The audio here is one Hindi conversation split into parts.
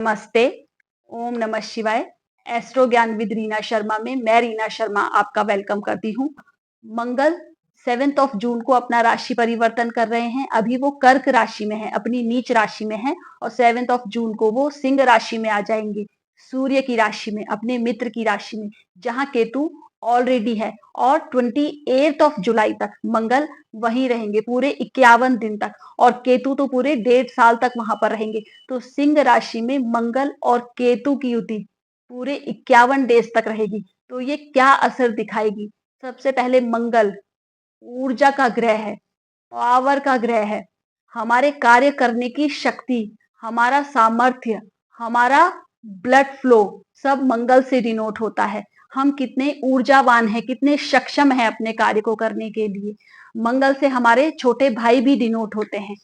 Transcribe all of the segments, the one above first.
नमस्ते, ओम नमः शिवाय। एस्ट्रो ज्ञान विद रीना शर्मा में मैं रीना शर्मा आपका वेलकम करती हूँ। मंगल 7 ऑफ जून को अपना राशि परिवर्तन कर रहे हैं। अभी वो कर्क राशि में है, अपनी नीच राशि में है और 7 ऑफ जून को वो सिंह राशि में आ जाएंगे, सूर्य की राशि में, अपने मित्र की राशि में, जहां केतु ऑलरेडी है। और 28 ऑफ जुलाई तक मंगल वहीं रहेंगे पूरे 51 दिन तक, और केतु तो पूरे 1.5 साल तक वहां पर रहेंगे। तो सिंह राशि में मंगल और केतु की युति पूरे 51 डेज तक रहेगी। तो ये क्या असर दिखाएगी? सबसे पहले मंगल ऊर्जा का ग्रह है, पावर का ग्रह है, हमारे कार्य करने की शक्ति, हमारा सामर्थ्य, हमारा ब्लड फ्लो सब मंगल से डिनोट होता है। हम कितने ऊर्जावान हैं, कितने सक्षम हैं अपने कार्य को करने के लिए। मंगल से हमारे छोटे भाई भी डिनोट होते हैं।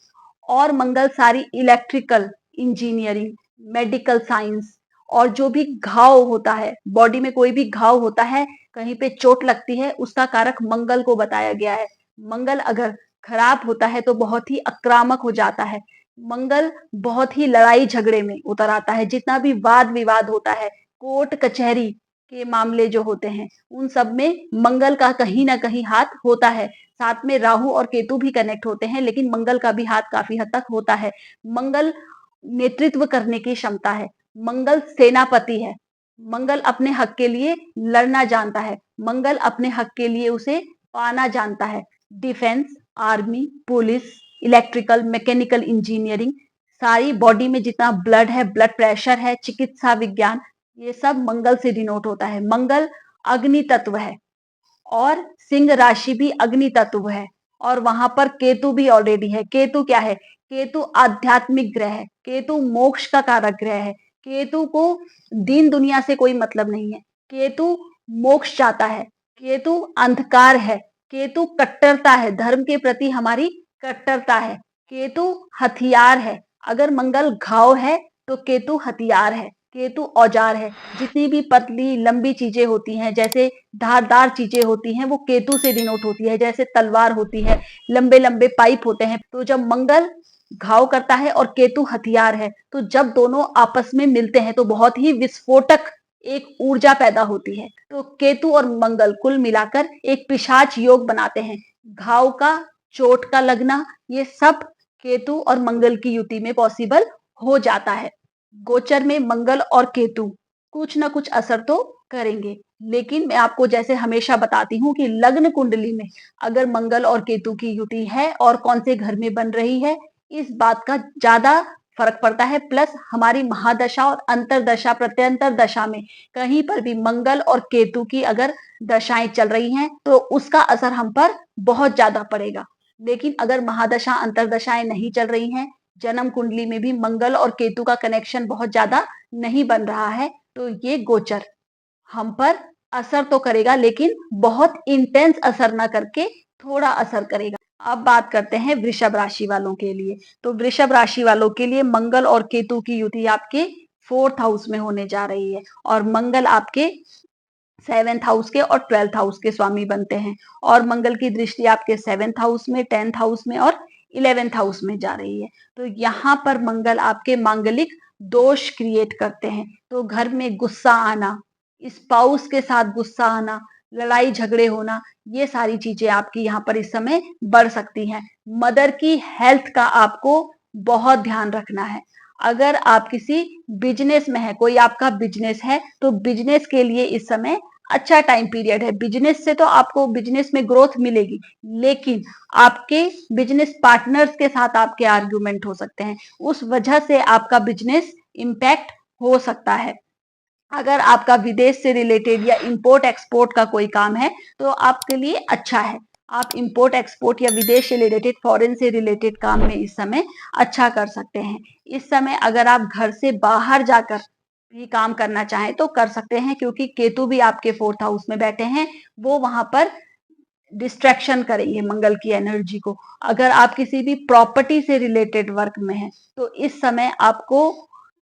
और मंगल सारी इलेक्ट्रिकल इंजीनियरिंग, मेडिकल साइंस, और जो भी घाव होता है, बॉडी में कोई भी घाव होता है, कहीं पे चोट लगती है, उसका कारक मंगल को बताया गया है। मंगल अगर खराब होता है तो बहुत ही आक्रामक हो जाता है। मंगल बहुत ही लड़ाई झगड़े में उतर आता है। जितना भी वाद विवाद होता है, कोर्ट कचहरी के मामले जो होते हैं, उन सब में मंगल का कहीं ना कहीं हाथ होता है। साथ में राहु और केतु भी कनेक्ट होते हैं, लेकिन मंगल का भी हाथ काफी हद तक होता है। मंगल नेतृत्व करने की क्षमता है। मंगल सेनापति है। मंगल अपने हक के लिए लड़ना जानता है। मंगल अपने हक के लिए उसे पाना जानता है। Defence, army, police, electrical, mechanical engineering, सारी बॉडी में जितना ब्लड है, ब्लड प्रेशर है, चिकित्सा विज्ञान, ये सब मंगल से डिनोट होता है। मंगल अग्नि तत्व है और सिंह राशि भी अग्नि तत्व है, और वहां पर केतु भी ऑलरेडी है। केतु क्या है? केतु आध्यात्मिक ग्रह है। केतु मोक्ष का कारक ग्रह है। केतु को दीन दुनिया से कोई मतलब नहीं है। केतु मोक्ष चाहता है। केतु अंधकार है। केतु कट्टरता है, धर्म के प्रति हमारी कट्टरता है। केतु हथियार है। अगर मंगल घाव है तो केतु हथियार है, केतु औजार है। जितनी भी पतली लंबी चीजें होती हैं, जैसे धारदार चीजें होती हैं, वो केतु से डिनोट होती है। जैसे तलवार होती है, लंबे लंबे पाइप होते हैं। तो जब मंगल घाव करता है और केतु हथियार है, तो जब दोनों आपस में मिलते हैं तो बहुत ही विस्फोटक एक ऊर्जा पैदा होती है। तो केतु और मंगल कुल मिलाकर एक पिशाच योग बनाते हैं। घाव का, चोट का लगना, ये सब केतु और मंगल की युति में पॉसिबल हो जाता है। गोचर में मंगल और केतु कुछ ना कुछ असर तो करेंगे, लेकिन मैं आपको जैसे हमेशा बताती हूँ कि लग्न कुंडली में अगर मंगल और केतु की युति है और कौन से घर में बन रही है, इस बात का ज्यादा फर्क पड़ता है। प्लस हमारी महादशा और अंतरदशा, प्रत्यंतर दशा में कहीं पर भी मंगल और केतु की अगर दशाएं चल रही हैं तो उसका असर हम पर बहुत ज्यादा पड़ेगा। लेकिन अगर महादशा अंतरदशाएं नहीं चल रही हैं, जन्म कुंडली में भी मंगल और केतु का कनेक्शन बहुत ज्यादा नहीं बन रहा है, तो ये गोचर हम पर असर तो करेगा, लेकिन बहुत इंटेंस असर ना करके थोड़ा असर करेगा। अब बात करते हैं वृषभ राशि वालों के लिए। तो वृषभ राशि वालों के लिए मंगल और केतु की युति आपके 4th हाउस में होने जा रही है, और मंगल आपके 7th हाउस के और 12th हाउस के स्वामी बनते हैं। और मंगल की दृष्टि आपके 7th हाउस में, 10th हाउस में और 11th हाउस में जा रही है। तो यहाँ पर मंगल आपके मांगलिक दोष क्रिएट करते हैं। तो घर में गुस्सा आना, स्पाउस के साथ गुस्सा आना, लड़ाई झगड़े होना, ये सारी चीजें आपकी यहाँ पर इस समय बढ़ सकती हैं। मदर की हेल्थ का आपको बहुत ध्यान रखना है। अगर आप किसी बिजनेस में है, कोई आपका बिजनेस है, तो बिजनेस के लिए इस समय अच्छा टाइम पीरियड है। बिजनेस से तो आपको बिजनेस में ग्रोथ मिलेगी, लेकिन आपके बिजनेस पार्टनर्स के साथ आपके आर्ग्यूमेंट हो सकते हैं, उस वजह से आपका बिजनेस इंपैक्ट हो सकता है। अगर आपका विदेश से रिलेटेड या इंपोर्ट एक्सपोर्ट का कोई काम है तो आपके लिए अच्छा है। आप इंपोर्ट एक्सपोर्ट या विदेश से रिलेटेड, फॉरेन से रिलेटेड काम में इस समय अच्छा कर सकते हैं। इस समय अगर आप घर से बाहर जाकर भी काम करना चाहें तो कर सकते हैं, क्योंकि केतु भी आपके 4th हाउस में बैठे हैं। वो वहां पर डिस्ट्रैक्शन करेंगे मंगल की एनर्जी को। अगर आप किसी भी प्रॉपर्टी से रिलेटेड वर्क में हैं तो इस समय आपको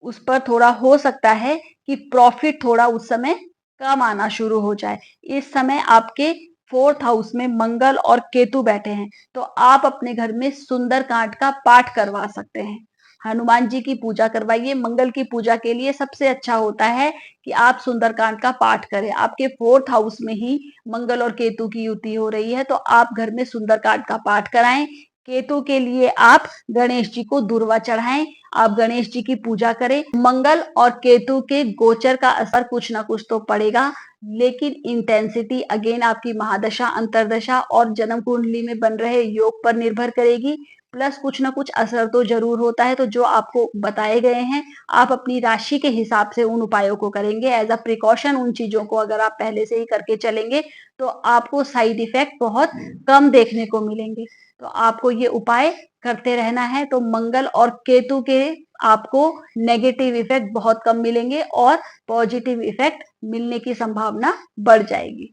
उस पर थोड़ा हो सकता है कि प्रॉफिट थोड़ा उस समय कम आना शुरू हो जाए। इस समय आपके 4th हाउस में मंगल और केतु बैठे हैं, तो आप अपने घर में सुंदरकांड का पाठ करवा सकते हैं। हनुमान जी की पूजा करवाइए। मंगल की पूजा के लिए सबसे अच्छा होता है कि आप सुंदरकांड का पाठ करें। आपके 4th हाउस में ही मंगल और केतु की युति हो रही है, तो आप घर में सुंदरकांड का पाठ कराएं। केतु के लिए आप गणेश जी को दूर्वा चढ़ाएं, आप गणेश जी की पूजा करें। मंगल और केतु के गोचर का असर कुछ ना कुछ तो पड़ेगा, लेकिन इंटेंसिटी अगेन आपकी महादशा, अंतरदशा और जन्म कुंडली में बन रहे योग पर निर्भर करेगी। प्लस कुछ ना कुछ असर तो जरूर होता है, तो जो आपको बताए गए हैं आप अपनी राशि के हिसाब से उन उपायों को करेंगे। एज अ प्रिकॉशन उन चीजों को अगर आप पहले से ही करके चलेंगे तो आपको साइड इफेक्ट बहुत कम देखने को मिलेंगे। तो आपको ये उपाय करते रहना है, तो मंगल और केतु के आपको नेगेटिव इफेक्ट बहुत कम मिलेंगे और पॉजिटिव इफेक्ट मिलने की संभावना बढ़ जाएगी।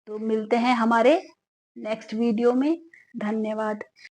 तो मिलते हैं हमारे नेक्स्ट वीडियो में। धन्यवाद।